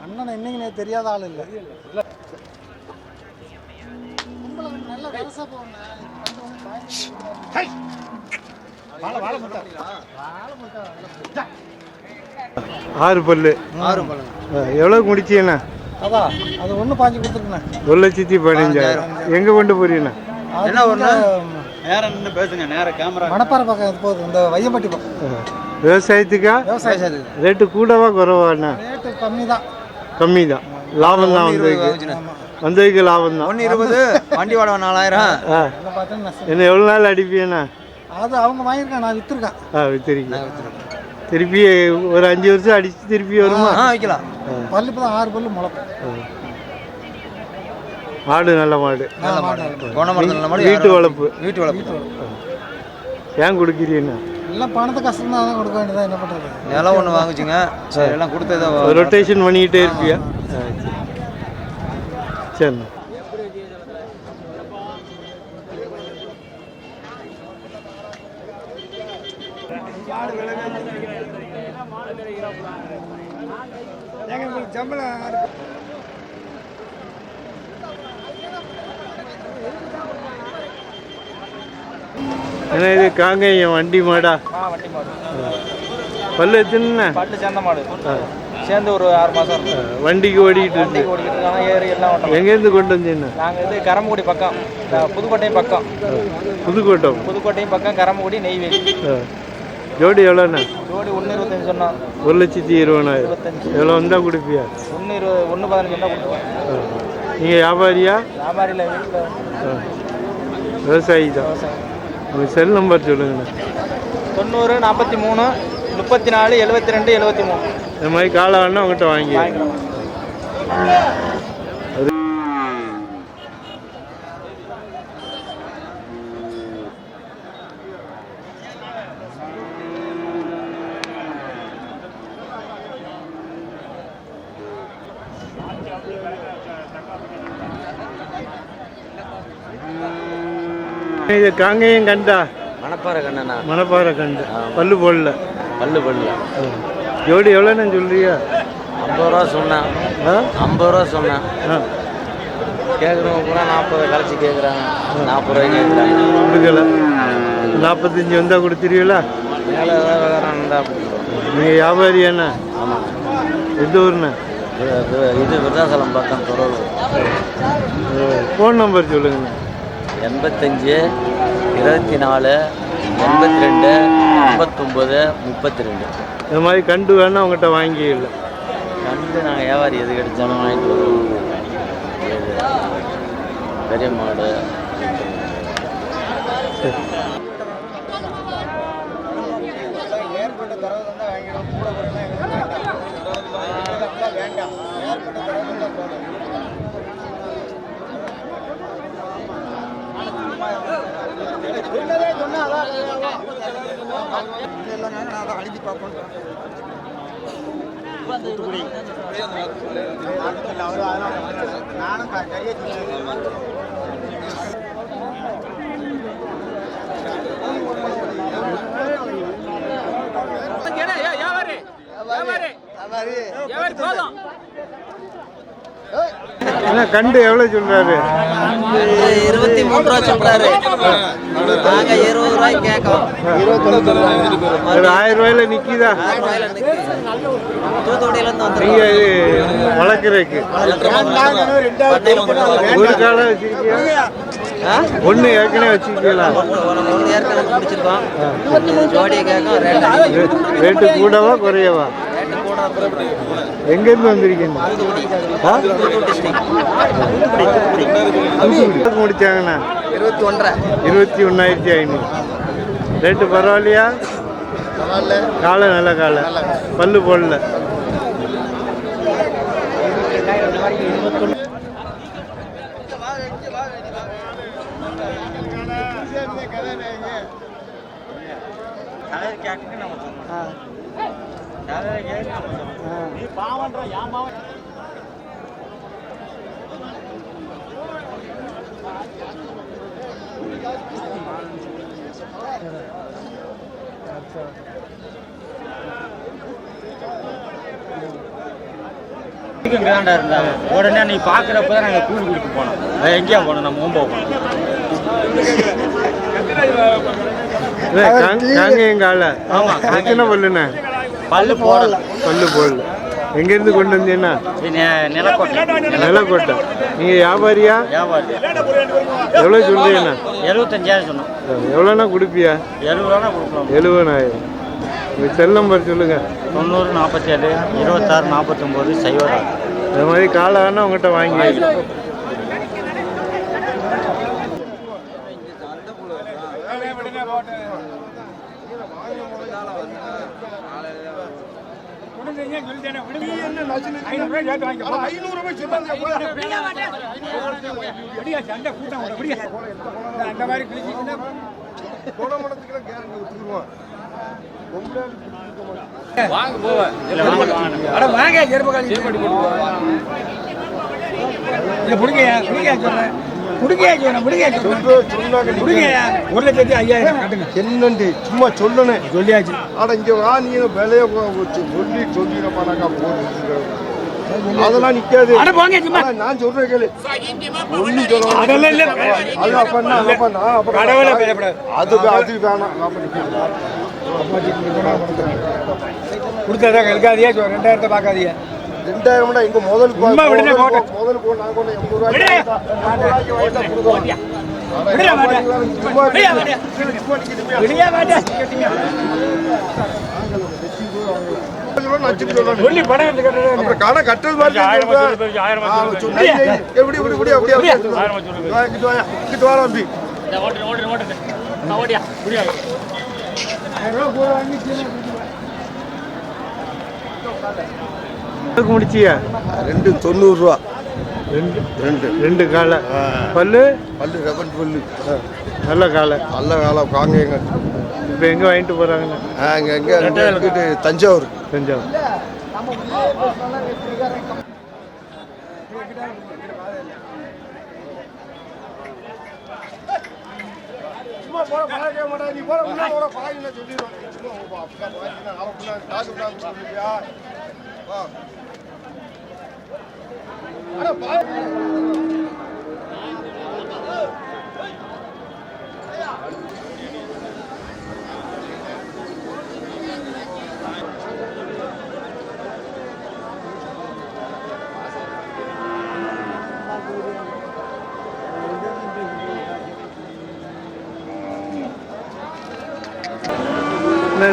அண்ணன் இன்னைக்கு தெரியாத ஆள் இல்லை. ஆறு பல்லு எவ்வளவு முடிச்சீங்கண்ணா? அதான் அது ஒன்று பாஞ்சு கொடுத்துருக்கேன். 1,15,000. எங்கே கொண்டு போறீங்கண்ணா? என்ன ஒன்று நேரம் பேசுங்க. நேரம் கேமரா மணப்பாறை பக்கம் போகுது. இந்த வையம்பட்டி பக்கம் விவசாயத்துக்கா? விவசாயத்துக்கு ரேட்டு கூடவா குறவாண்ணா? ரேட்டு கம்மி தான். கம்மி தான். லாபம் தான் வந்ததுக்கு லாபம் தான். 1,20 வண்டி வாடகை 4,000. என்ன எவ்வளோ நாள் அடிப்பீங்கண்ணா? அது அவங்க வாங்கியிருக்கேன், நான் விற்றுருக்கேன். விற்றுருக்கேன். திருப்பி ஒரு 5 வருஷம் அடிச்சு திருப்பி வருமா? வைக்கலாம். பல்லு இப்போ தான் 6 பல்லு முளைப்போம். மாடு நல்ல மாடு, வீட்டு வளர்ப்பு. வீட்டு வளர்ப்பு. ஏன் கொடுக்குறீங்கண்ணா? எல்லாம் பணத்தை கஷ்டம் தான் கொடுக்க வேண்டியதான். என்ன பண்ணுறது? நிலம் ஒன்று வாங்குச்சுங்க. சரி, எல்லாம் கொடுத்ததான் ரொட்டேஷன் பண்ணிக்கிட்டே இருப்பியா? சரிண்ணா. ஏன்னா இது காங்கேயம் வண்டி மாடா? பல்லு எத்தனை? பல்லு சேர்ந்த மாடு. சேர்ந்து ஒரு 6 மாதம். வண்டிக்கு ஓடிக்கிட்டு இருக்கு. ஏறி எல்லாம் எங்கேருந்து கொண்டு வந்தீங்கண்ணா? நாங்கள் இது கரம்புக்குடி பக்கம், புதுக்கோட்டையும் பக்கம். புதுக்கோட்டையும் பக்கம், கரம்புக்குடி, நெய்வேலி. ஜோடி எவ்வளோண்ணா? ஜோடி 1,25 சொன்னோம். 1,20,000. எவ்வளோ வந்தால் கொடுப்பியா? 1,15 தான் கொடுப்போம். நீங்கள் வியாபாரியா? வியாபாரியில் வீட்டில் விவசாயி தான். உங்கள் செல் நம்பர் சொல்லுங்கண்ணா. 90 43 34 72 73. இந்த மாதிரி காலம் வேணா உங்கள்கிட்ட வாங்கி. இது காங்கேயம் கண்டா? மணப்பாறை கண்டா. மணப்பாறை கண்டு. பல்லு போடல. பல்லு போடல. ஜோடி எவ்வளோன்னு சொல்றியா? 50 ரூபா சொன்னேன். 50 ரூபா சொன்னேன். கேட்குறவங்க கூட 40 கழிச்சு கேட்குறாங்க. 40 ரூபாய்க்கு கேட்குறாங்க. கொடுக்கல. 45 வந்தால் கொடுத்துருவீங்களா? மேலே ஏதாவது நீங்கள் வியாபாரியாண்ணா? ஆமாம். எந்த ஊருண்ணா? இது விருதாசலம் பக்கம் தொடர்பு. ஃபோன் நம்பர் சொல்லுங்கண்ணா. 85 24 82 59 32. இந்த மாதிரி கண்டு வேணா உங்கள்கிட்ட வாங்கிக்கல. கண்டு நாங்கள் வியாபாரி எது கிடைச்சாலும் வாங்கிட்டு வருவோம். பெரிய மாடு. கண்டு எவ்வளோ சொல்றாரு? 23 ரூபா சொல்றாரு. நாங்க 20 ரூபாய் கேட்கோம். 1000 ரூபாயில நிக்குதா? நீங்க வளர்க்குறதுக்கு ஒரு காலம் வச்சிருக்கீங்க? ஒன்று ஏற்கனவே வச்சிருக்கீங்களா? ரேட்டு கூடவா குறையவா? எங்கேருந்து வந்திருக்கீங்க? முடிச்சாங்கண்ணா 21,500. ரேட்டு பரவாயில்லையா? காலை நல்ல காலை. பல்லு போடல. உடனே நீ பார்க்குறப்ப தான் நாங்கள் கூலி கொடுத்து போனோம். எங்கேயா போனோம்? நம்ம ஓம்போ போனோம். காங்கேயங்கால ஆமா, எத்தனை பல்லுண்ணே? பல்லு போடல. பல்லு போடல. எங்கேருந்து கொண்டு வந்தீங்கன்னா? நிலக்கோட்டை. நிலக்கோட்டை. நீங்கள் வியாபாரியா? வியாபாரி. எவ்வளோ சொல்றீங்கண்ணா? 75,000 சொன்னோம். எவ்வளோண்ணா கொடுப்பியா? 70,000 கொடுக்கலாம். 70,000. உங்கள் செல் நம்பர் சொல்லுங்கள். 90 47 26 49 0. இந்த மாதிரி காளான்னா உங்கள்கிட்ட வாங்கி என்னண்டி சும்மா சொல்லணும் சொல்லியாச்சு. ஆனா இங்க வா, நீ விலைய சொல்லி சொல்லிடப்பானாக்கா போட்டு அதெல்லாம் நிக்காது. நான் சொல்றேன் கேளு. ஒண்ணு அது அது வேணாம். கொடுத்தா கல்காதியா 2000 பார்க்காதியா 2000 எங்க முதலுக்கு முதலுக்கு நான் கொண்டு 80 ரூபாய் கடை கட்டல் மாதிரி எப்படி இப்படி அப்படியே கிட்ட வர வந்து முடிச்சியா? 290 ரூபா. ரெண்டு காலை. பல்லு ரெவன் பல்லு. நல்ல காலை. நல்ல காலை காங்கேங்க. இப்போ எங்கே வாங்கிட்டு போகிறாங்கண்ணா? எங்கே தஞ்சாவூர். தஞ்சாவூர்.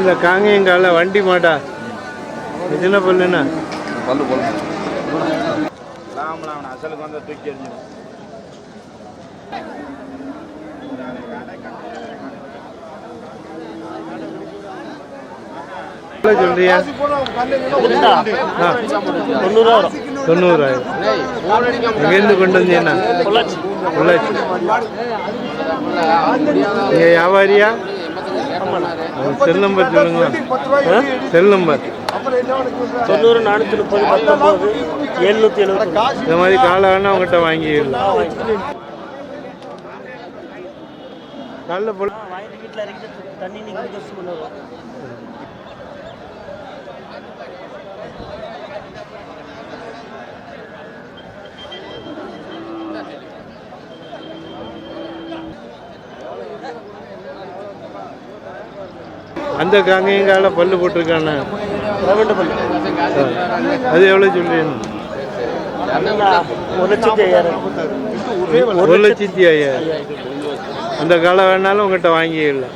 இந்த காங்கேயங்கால வண்டி மாட்டா எத்தனை பல்லுண்ணா? பல்லு பல்லு அசலுக்கு வந்து தூக்கி எறிஞ்சிடும். சொல்றியா? 90,000. எங்கேருந்து கொண்டு வந்தீங்கன்னா? பொள்ளாச்சி. நீங்க வியாபாரியா? செல் நம்பர் சொல்லுங்களா? Cell number 90 430 19 770. இந்த மாதிரி காளான்னா அவங்ககிட்ட வாங்கிடலாம். நல்ல பொருள் வீட்டில் இறங்கிட்டு தண்ணி நீங்கள் பண்ணுவோம். அந்த காங்கேயங்கால பல்லு போட்டிருக்கானே அது எவ்வளோ சொல்றீங்க? 1,05,000. அந்த காலை வேணாலும் உங்கள்கிட்ட வாங்கிடலாம்.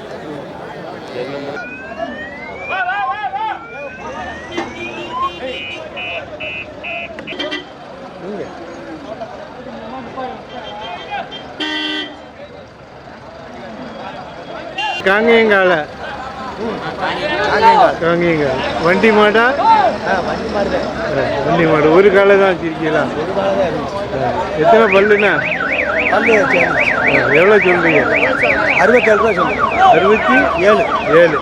காங்கேயங்கால காங்கேயங்க வண்டி மாடா? வண்டி மாடு. ஒரு காலை தான் வச்சிருக்கீங்களா? எத்தனை பல்லுண்ணா? எவ்வளோ சொல்றீங்க? 67 ரூபா சொல்லுங்க. 67.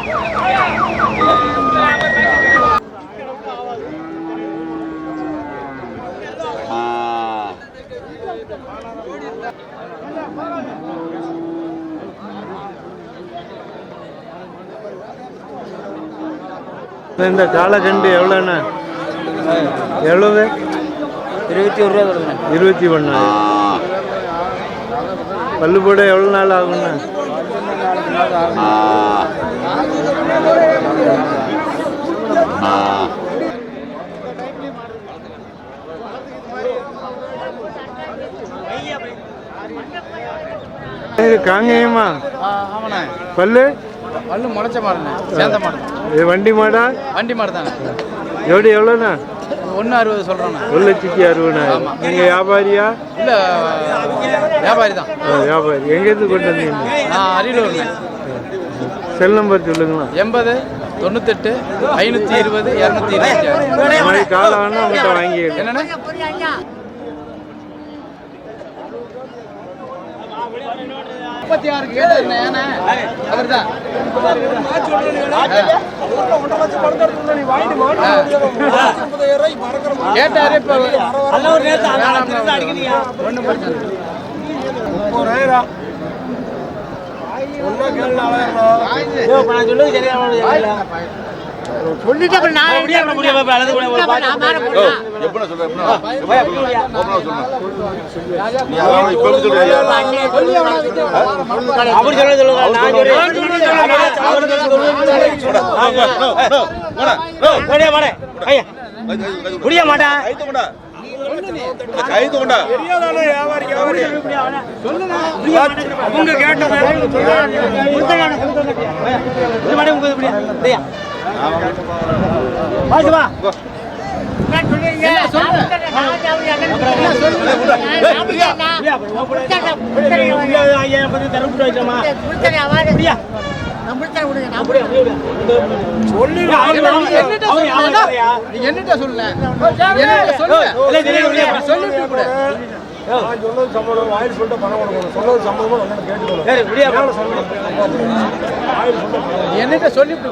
இந்த காலக்கண்டு எவ்வளோண்ணா? எவ்வளவு? 21 ரூபா கொடுங்க. 21. பல்லு போட எவ்வளோ நாள் ஆகுண்ணா? இது காங்கேயமா? பல்லு பல்லு முளைச்ச மாடுண்ணே, சேர்ந்த மாடு. இது வண்டி மாடா? வண்டி மாடு தானே. ஜோடி எவ்வளோண்ணா? 1.60 சொல்கிறோண்ணே. 1,60,000. நீங்கள் வியாபாரியா? இல்லை, வியாபாரி தான். வியாபாரி. எங்கேருந்து கொண்டு வந்தீங்க? அரியலூர்ண்ணே. செல் நம்பர் சொல்லுங்களா? 80 98 520 226. மாதிரி காலம் வேணா உங்கள்கிட்ட வாங்கி என்னண்ணே? அவர்தான் கேட்டாரு. இப்ப புரிய மாட்டேன். என்னட்ட சொல்ல என்னட்ட சொல்லிவிட்டு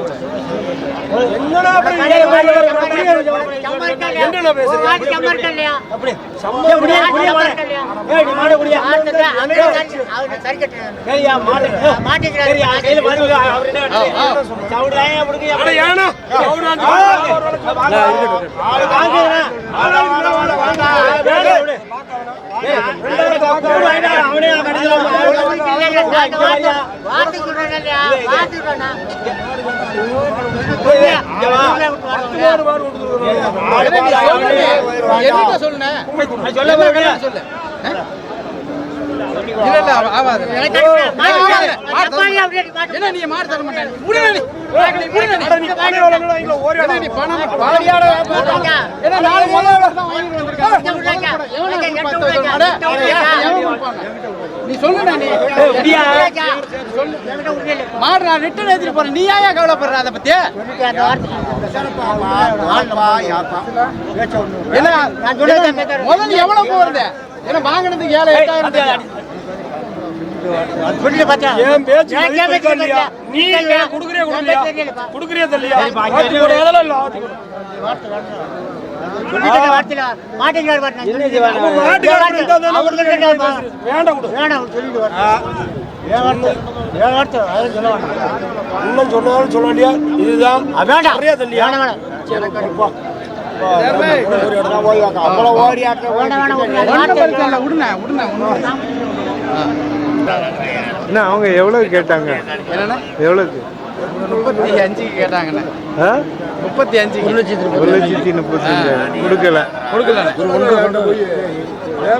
நீ மாடு தர மாட்டேன். நீ சொல்லு, மாடு நான் ரிட்டர்ன் எடுத்துட்டு போறேன். நீ ஏன் கவலைப்படுற அதை பத்தி? முதல்ல எவ்வளவு போறது? ஏன்னா வாங்கினதுக்கு 7,000-8,000 என்ன அவங்க எவ்வளவு கேட்டாங்க? எவ்வளவுக்கு? 35 கேட்டாங்கண்ணே. 35 1,35,000 கொடுக்கல.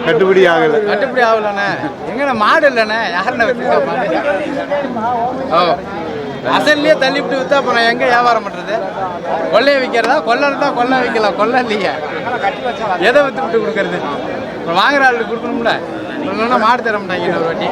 கட்டுப்படி ஆகலண்ணே. எங்கண்ணே மாடு இல்லைண்ணே. யாருண்ணே வச்சிருக்கா மாடு? அசல்லையே தள்ளிவிட்டு வித்தா அப்புறம் எங்க வியாபாரம் பண்றது? கொள்ளைய விற்கிறதா? கொள்ளறதா? கொள்ளை விற்கலாம். கொள்ளை இல்லையா? எதை வித்து விட்டு கொடுக்கறது? அப்புறம் வாங்குற ஆளுக்கு கொடுக்கணும்ல. இல்லைன்னா மாடு தர மாட்டாங்க. ஒரு வாட்டி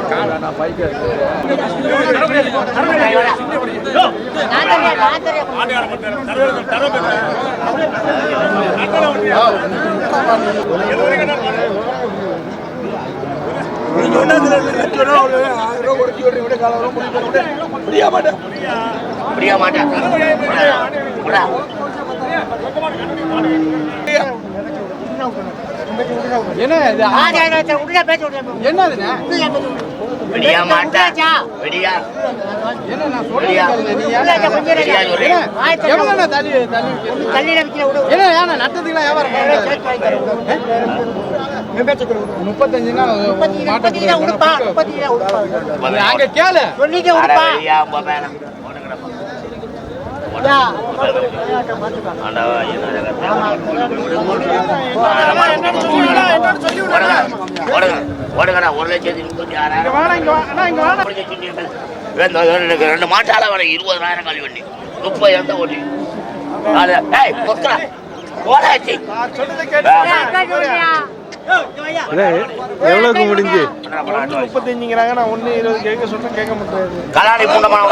என்ன இது? என்னதுண்ணே? விடியா மாட்டா விடியா என்ன நான் சொல்றேன் நீ எவ்வளோ தள்ளி தள்ளி ஏன்னா ஏன்னா நட்டத்துக்குலாம் வியாபாரம் முப்பத்தஞ்சுனா அங்க கேளு விடியா ஓடுங்கடா 1,36,000 ரெண்டு மாட்டால வர 20,000 காலி வண்டி 30,000 தான் ஓட்டி எவ்வளோக்கு முடிஞ்சு 35ங்கிறாங்க. நான் 1,20 கேட்க சொன்னா கேட்க மாட்டேன். கலாடி பூண்டமான